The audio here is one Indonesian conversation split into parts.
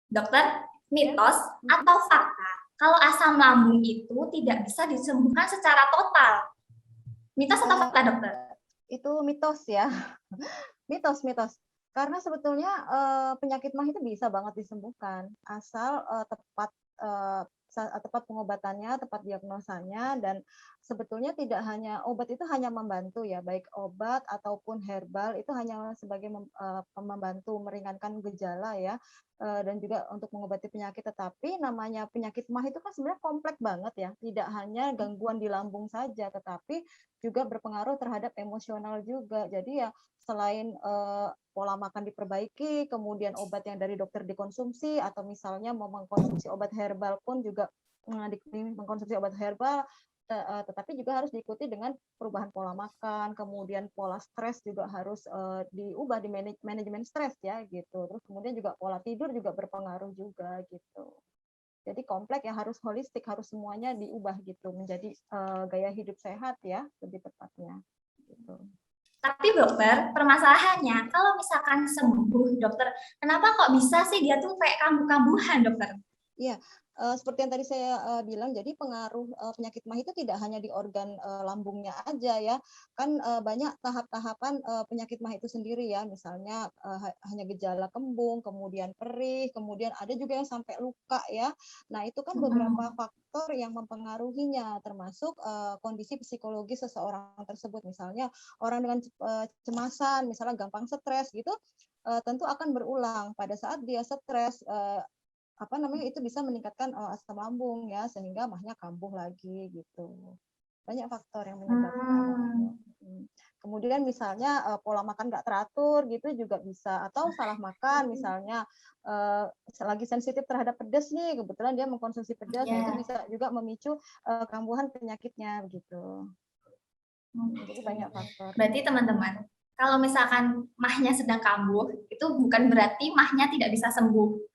Dokter, Ya. mitos atau fakta kalau asam lambung itu tidak bisa disembuhkan secara total? Mitos atau fakta, dokter? Itu mitos ya. Mitos. Karena sebetulnya penyakit MAH itu bisa banget disembuhkan asal tepat pengobatannya, tepat diagnosanya, dan sebetulnya tidak hanya obat itu hanya membantu ya, baik obat ataupun herbal itu hanya sebagai membantu meringankan gejala ya, dan juga untuk mengobati penyakit. Tetapi namanya penyakit MAH itu kan sebenarnya kompleks banget ya, tidak hanya gangguan di lambung saja, tetapi juga berpengaruh terhadap emosional juga. Jadi ya selain pola makan diperbaiki, kemudian obat yang dari dokter dikonsumsi, atau misalnya mau mengkonsumsi obat herbal pun juga mengkonsumsi obat herbal, tetapi juga harus diikuti dengan perubahan pola makan, kemudian pola stres juga harus diubah di manajemen stres ya gitu. Terus kemudian juga pola tidur juga berpengaruh juga gitu. Jadi kompleks ya, harus holistik, harus semuanya diubah gitu menjadi gaya hidup sehat ya, lebih tepatnya gitu. Tapi dokter, permasalahannya kalau misalkan sembuh, dokter, kenapa kok bisa sih dia tuh kayak kambuh-kambuhan, dokter? Iya, seperti yang tadi saya bilang, jadi pengaruh penyakit MAH itu tidak hanya di organ lambungnya aja ya, kan banyak tahap-tahapan penyakit MAH itu sendiri ya, misalnya hanya gejala kembung, kemudian perih, kemudian ada juga yang sampai luka ya. Nah itu kan beberapa faktor yang mempengaruhinya, termasuk kondisi psikologis seseorang tersebut, misalnya orang dengan cemasan, misalnya gampang stres gitu, tentu akan berulang pada saat dia stres. Itu bisa meningkatkan asam lambung ya, sehingga MAH-nya kambuh lagi gitu. Banyak faktor yang menyebabkan gitu. Kemudian misalnya pola makan nggak teratur gitu juga bisa, atau salah makan misalnya lagi sensitif terhadap pedas nih, kebetulan dia mengkonsumsi pedas, nah itu bisa juga memicu kambuhan penyakitnya begitu. Jadi banyak faktor. Berarti teman-teman, kalau misalkan MAH-nya sedang kambuh, itu bukan berarti MAH-nya tidak bisa sembuh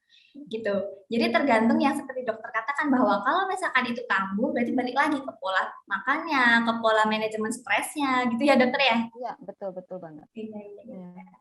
gitu. Jadi tergantung yang seperti dokter katakan, bahwa kalau misalkan itu kambuh berarti balik lagi ke pola makannya, ke pola manajemen stresnya gitu ya, dokter ya? Iya, betul banget. Iya.